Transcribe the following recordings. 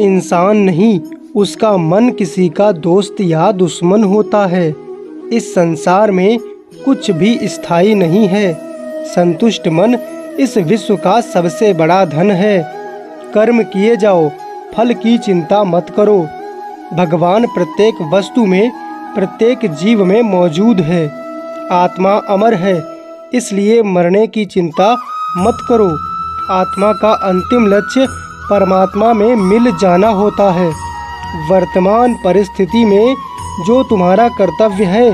इंसान नहीं, उसका मन किसी का दोस्त या दुश्मन होता है। इस संसार में कुछ भी स्थायी नहीं है। संतुष्ट मन इस विश्व का सबसे बड़ा धन है। कर्म किए जाओ, फल की चिंता मत करो। भगवान प्रत्येक वस्तु में, प्रत्येक जीव में मौजूद है। आत्मा अमर है, इसलिए मरने की चिंता मत करो। आत्मा का अंतिम लक्ष्य परमात्मा में मिल जाना होता है। वर्तमान परिस्थिति में जो तुम्हारा कर्तव्य है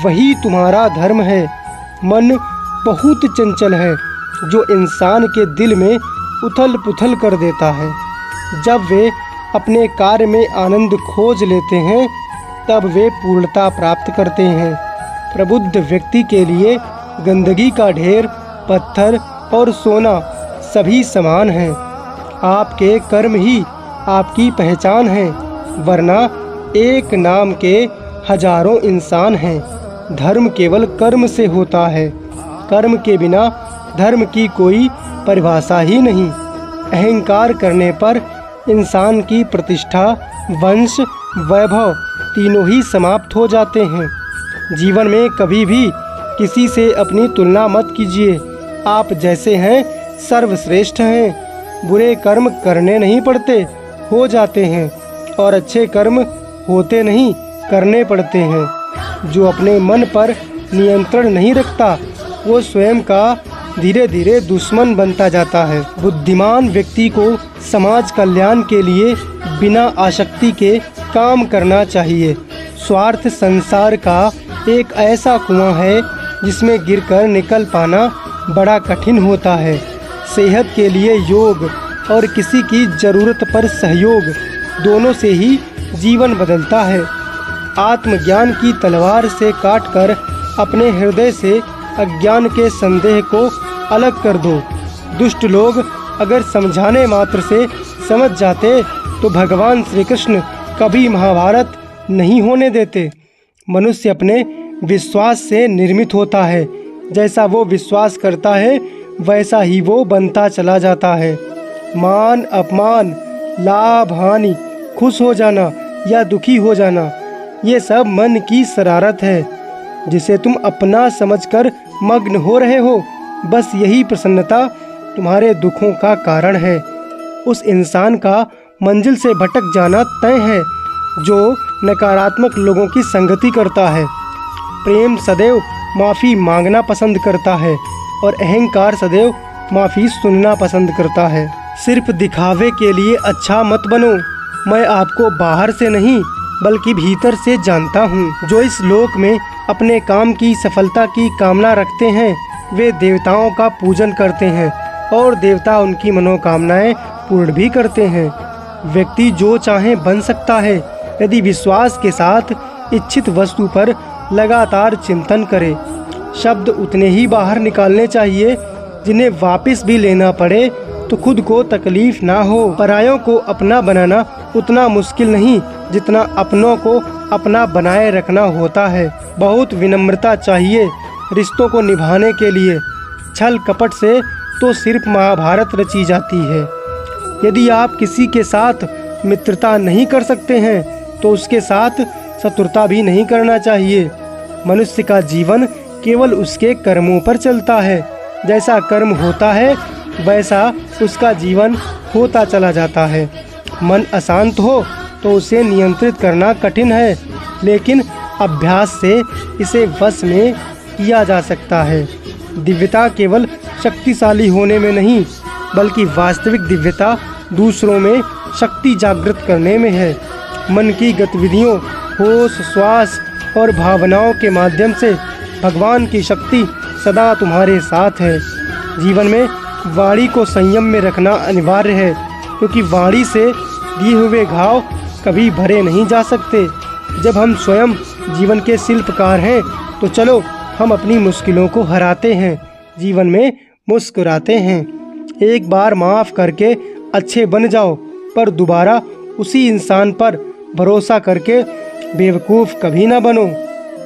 वही तुम्हारा धर्म है। मन बहुत चंचल है, जो इंसान के दिल में उथल पुथल कर देता है। जब वे अपने कार्य में आनंद खोज लेते हैं तब वे पूर्णता प्राप्त करते हैं। प्रबुद्ध व्यक्ति के लिए गंदगी का ढेर, पत्थर और सोना सभी समान हैं। आपके कर्म ही आपकी पहचान है, वरना एक नाम के हजारों इंसान हैं। धर्म केवल कर्म से होता है। कर्म के बिना धर्म की कोई परिभाषा ही नहीं। अहंकार करने पर इंसान की प्रतिष्ठा, वंश, वैभव तीनों ही समाप्त हो जाते हैं। जीवन में कभी भी किसी से अपनी तुलना मत कीजिए। आप जैसे हैं सर्वश्रेष्ठ हैं। बुरे कर्म करने नहीं पड़ते, हो जाते हैं, और अच्छे कर्म होते नहीं, करने पड़ते हैं। जो अपने मन पर नियंत्रण नहीं रखता वो स्वयं का धीरे धीरे दुश्मन बनता जाता है। बुद्धिमान व्यक्ति को समाज कल्याण के लिए बिना आसक्ति के काम करना चाहिए। स्वार्थ संसार का एक ऐसा कुआं है जिसमें गिरकर निकल पाना बड़ा कठिन होता है। सेहत के लिए योग और किसी की ज़रूरत पर सहयोग, दोनों से ही जीवन बदलता है। आत्मज्ञान की तलवार से काटकर अपने हृदय से अज्ञान के संदेह को अलग कर दो। दुष्ट लोग अगर समझाने मात्र से समझ जाते तो भगवान श्री कृष्ण कभी महाभारत नहीं होने देते। मनुष्य अपने विश्वास से निर्मित होता है। जैसा वो विश्वास करता है वैसा ही वो बनता चला जाता है। मान अपमान, लाभ हानि, खुश हो जाना या दुखी हो जाना, ये सब मन की शरारत है जिसे तुम अपना समझकर मग्न हो रहे हो। बस यही प्रसन्नता तुम्हारे दुखों का कारण है। उस इंसान का मंजिल से भटक जाना तय है जो नकारात्मक लोगों की संगति करता है। प्रेम सदैव माफ़ी मांगना पसंद करता है और अहंकार सदैव माफ़ी सुनना पसंद करता है। सिर्फ दिखावे के लिए अच्छा मत बनो। मैं आपको बाहर से नहीं बल्कि भीतर से जानता हूँ। जो इस लोक में अपने काम की सफलता की कामना रखते हैं वे देवताओं का पूजन करते हैं और देवता उनकी मनोकामनाएं पूर्ण भी करते हैं। व्यक्ति जो चाहे बन सकता है यदि विश्वास के साथ इच्छित वस्तु पर लगातार चिंतन करे। शब्द उतने ही बाहर निकालने चाहिए जिन्हें वापस भी लेना पड़े तो खुद को तकलीफ ना हो। परायों को अपना बनाना उतना मुश्किल नहीं जितना अपनों को अपना बनाए रखना होता है। बहुत विनम्रता चाहिए रिश्तों को निभाने के लिए। छल कपट से तो सिर्फ महाभारत रची जाती है। यदि आप किसी के साथ मित्रता नहीं कर सकते हैं तो उसके साथ शत्रुता भी नहीं करना चाहिए। मनुष्य का जीवन केवल उसके कर्मों पर चलता है। जैसा कर्म होता है वैसा उसका जीवन होता चला जाता है। मन अशांत हो तो उसे नियंत्रित करना कठिन है, लेकिन अभ्यास से इसे वश में किया जा सकता है। दिव्यता केवल शक्तिशाली होने में नहीं बल्कि वास्तविक दिव्यता दूसरों में शक्ति जागृत करने में है। मन की गतिविधियों, होश, श्वास और भावनाओं के माध्यम से भगवान की शक्ति सदा तुम्हारे साथ है। जीवन में वाणी को संयम में रखना अनिवार्य है, क्योंकि वाणी से दिए हुए घाव कभी भरे नहीं जा सकते। जब हम स्वयं जीवन के शिल्पकार हैं तो चलो हम अपनी मुश्किलों को हराते हैं, जीवन में मुस्कुराते हैं। एक बार माफ़ करके अच्छे बन जाओ, पर दोबारा उसी इंसान पर भरोसा करके बेवकूफ़ कभी ना बनो।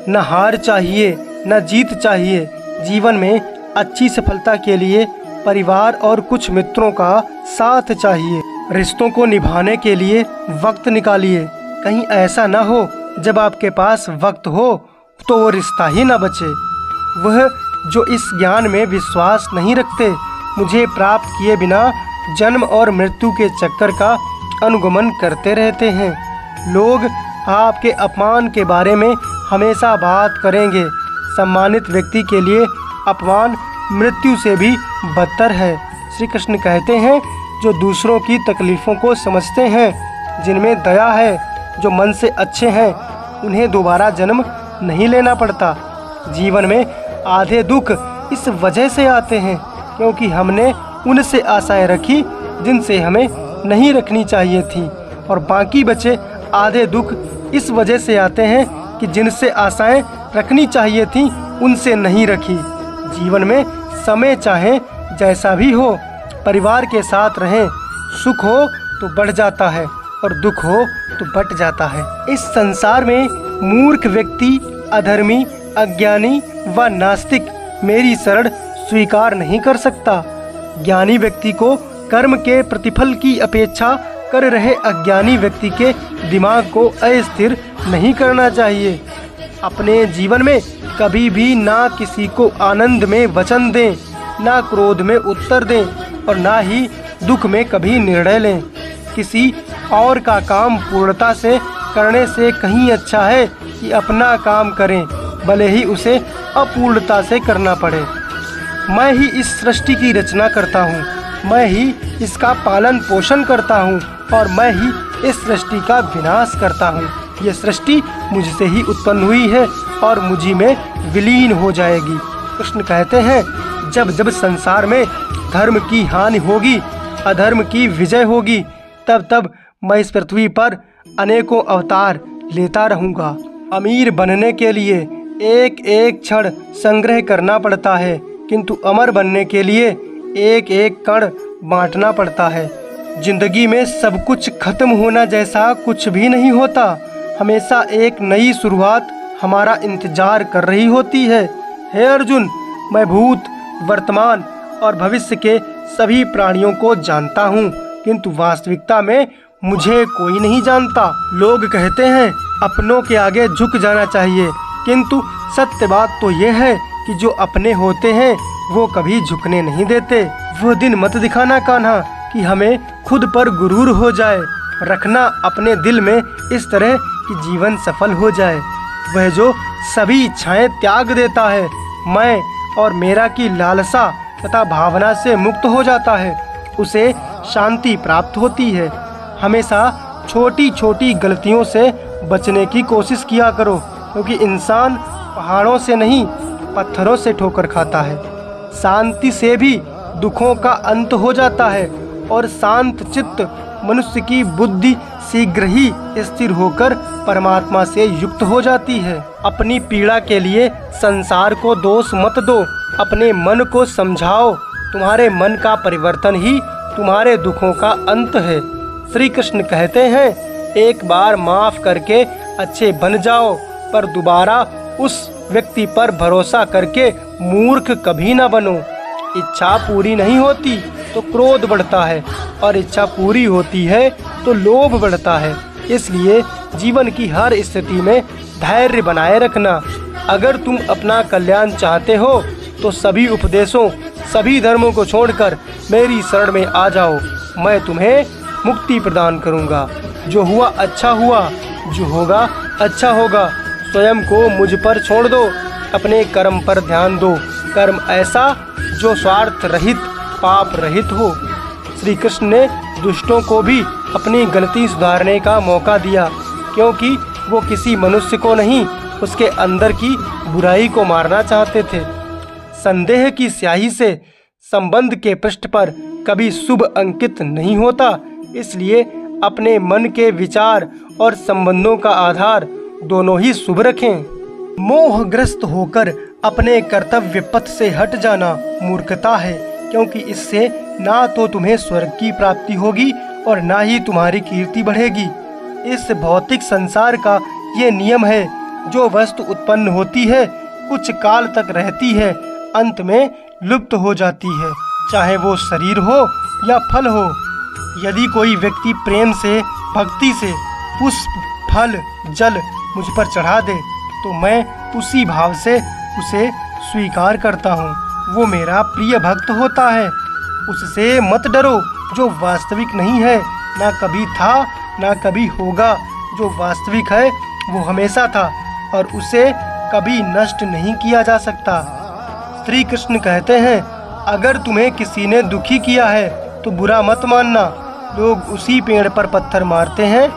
न हार चाहिए न जीत चाहिए। जीवन में अच्छी सफलता के लिए परिवार और कुछ मित्रों का साथ चाहिए। रिश्तों को निभाने के लिए वक्त निकालिए। कहीं ऐसा ना हो जब आपके पास वक्त हो तो वो रिश्ता ही ना बचे। वह जो इस ज्ञान में विश्वास नहीं रखते, मुझे प्राप्त किए बिना जन्म और मृत्यु के चक्कर का अनुगमन करते रहते हैं। लोग आपके अपमान के बारे में हमेशा बात करेंगे। सम्मानित व्यक्ति के लिए अपमान मृत्यु से भी बदतर है। श्री कृष्ण कहते हैं, जो दूसरों की तकलीफ़ों को समझते हैं, जिनमें दया है, जो मन से अच्छे हैं, उन्हें दोबारा जन्म नहीं लेना पड़ता। जीवन में आधे दुख इस वजह से आते हैं क्योंकि हमने उनसे आशाएं रखी जिनसे हमें नहीं रखनी चाहिए थी, और बाकी बचे आधे दुख इस वजह से आते हैं कि जिनसे आशाएं रखनी चाहिए थी उनसे नहीं रखी। जीवन में समय चाहे जैसा भी हो, परिवार के साथ रहें। सुख हो तो बढ़ जाता है और दुख हो तो बट जाता है। इस संसार में मूर्ख व्यक्ति, अधर्मी, अज्ञानी व नास्तिक मेरी शरण स्वीकार नहीं कर सकता। ज्ञानी व्यक्ति को कर्म के प्रतिफल की अपेक्षा कर रहे अज्ञानी व्यक्ति के दिमाग को अस्थिर नहीं करना चाहिए। अपने जीवन में कभी भी ना किसी को आनंद में वचन दें, ना क्रोध में उत्तर दें, और ना ही दुख में कभी निर्णय लें। किसी और का काम पूर्णता से करने से कहीं अच्छा है कि अपना काम करें, भले ही उसे अपूर्णता से करना पड़े। मैं ही इस सृष्टि की रचना करता हूँ, मैं ही इसका पालन पोषण करता हूँ, और मैं ही इस सृष्टि का विनाश करता हूँ। ये सृष्टि मुझसे ही उत्पन्न हुई है और मुझी में विलीन हो जाएगी। कृष्ण कहते हैं, जब जब संसार में धर्म की हानि होगी, अधर्म की विजय होगी, तब तब मैं इस पृथ्वी पर अनेकों अवतार लेता रहूँगा। अमीर बनने के लिए एक एक क्षण संग्रह करना पड़ता है, किंतु अमर बनने के लिए एक एक कण बांटना पड़ता है। जिंदगी में सब कुछ खत्म होना जैसा कुछ भी नहीं होता। हमेशा एक नई शुरुआत हमारा इंतजार कर रही होती है। हे अर्जुन, मैं भूत, वर्तमान और भविष्य के सभी प्राणियों को जानता हूँ, किंतु वास्तविकता में मुझे कोई नहीं जानता। लोग कहते हैं अपनों के आगे झुक जाना चाहिए, किंतु सत्य बात तो ये है कि जो अपने होते हैं वो कभी झुकने नहीं देते। वो दिन मत दिखाना कान्हा कि हमें खुद पर गुरूर हो जाए। रखना अपने दिल में इस तरह कि जीवन सफल हो जाए। वह जो सभी इच्छाएं त्याग देता है, मैं और मेरा की लालसा तथा भावना से मुक्त हो जाता है, उसे शांति प्राप्त होती है। हमेशा छोटी छोटी गलतियों से बचने की कोशिश किया करो, क्योंकि इंसान पहाड़ों से नहीं पत्थरों से ठोकर खाता है। शांति से भी दुखों का अंत हो जाता है, और शांत चित्त मनुष्य की बुद्धि शीघ्र ही स्थिर होकर परमात्मा से युक्त हो जाती है। अपनी पीड़ा के लिए संसार को दोष मत दो, अपने मन को समझाओ। तुम्हारे मन का परिवर्तन ही तुम्हारे दुखों का अंत है। श्री कृष्ण कहते हैं, एक बार माफ करके अच्छे बन जाओ, पर दोबारा उस व्यक्ति पर भरोसा करके मूर्ख कभी ना बनो। इच्छा पूरी नहीं होती तो क्रोध बढ़ता है, और इच्छा पूरी होती है तो लोभ बढ़ता है। इसलिए जीवन की हर स्थिति में धैर्य बनाए रखना। अगर तुम अपना कल्याण चाहते हो तो सभी उपदेशों, सभी धर्मों को छोड़कर मेरी शरण में आ जाओ। मैं तुम्हें मुक्ति प्रदान करूंगा। जो हुआ अच्छा हुआ, जो होगा अच्छा होगा। स्वयं को मुझ पर छोड़ दो, अपने कर्म पर ध्यान दो। कर्म ऐसा जो स्वार्थ रहित, पाप रहित हो। श्री कृष्ण ने दुष्टों को भी अपनी गलती सुधारने का मौका दिया, क्योंकि वो किसी मनुष्य को नहीं, उसके अंदर की बुराई को मारना चाहते थे। संदेह की स्याही से संबंध के पृष्ठ पर कभी शुभ अंकित नहीं होता। इसलिए अपने मन के विचार और संबंधों का आधार दोनों ही शुभ रखें। मोहग्रस्त होकर अपने कर्तव्य पथ से हट जाना मूर्खता है, क्योंकि इससे ना तो तुम्हें स्वर्ग की प्राप्ति होगी और ना ही तुम्हारी कीर्ति बढ़ेगी। इस भौतिक संसार का ये नियम है, जो वस्तु उत्पन्न होती है कुछ काल तक रहती है, अंत में लुप्त हो जाती है। चाहे वो शरीर हो या फल हो, यदि कोई व्यक्ति प्रेम से, भक्ति से पुष्प, फल, जल मुझ पर चढ़ा दे तो मैं उसी भाव से उसे स्वीकार करता हूँ। वो मेरा प्रिय भक्त होता है। उससे मत डरो जो वास्तविक नहीं है, ना कभी था ना कभी होगा। जो वास्तविक है वो हमेशा था और उसे कभी नष्ट नहीं किया जा सकता। श्री कृष्ण कहते हैं, अगर तुम्हें किसी ने दुखी किया है तो बुरा मत मानना। लोग उसी पेड़ पर पत्थर मारते हैं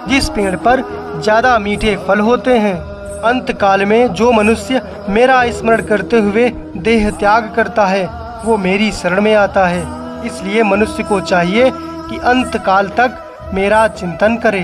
जिस पेड़ पर ज़्यादा मीठे फल होते हैं। अंत काल में जो मनुष्य मेरा स्मरण करते हुए देह त्याग करता है वो मेरी शरण में आता है। इसलिए मनुष्य को चाहिए कि अंत काल तक मेरा चिंतन करे।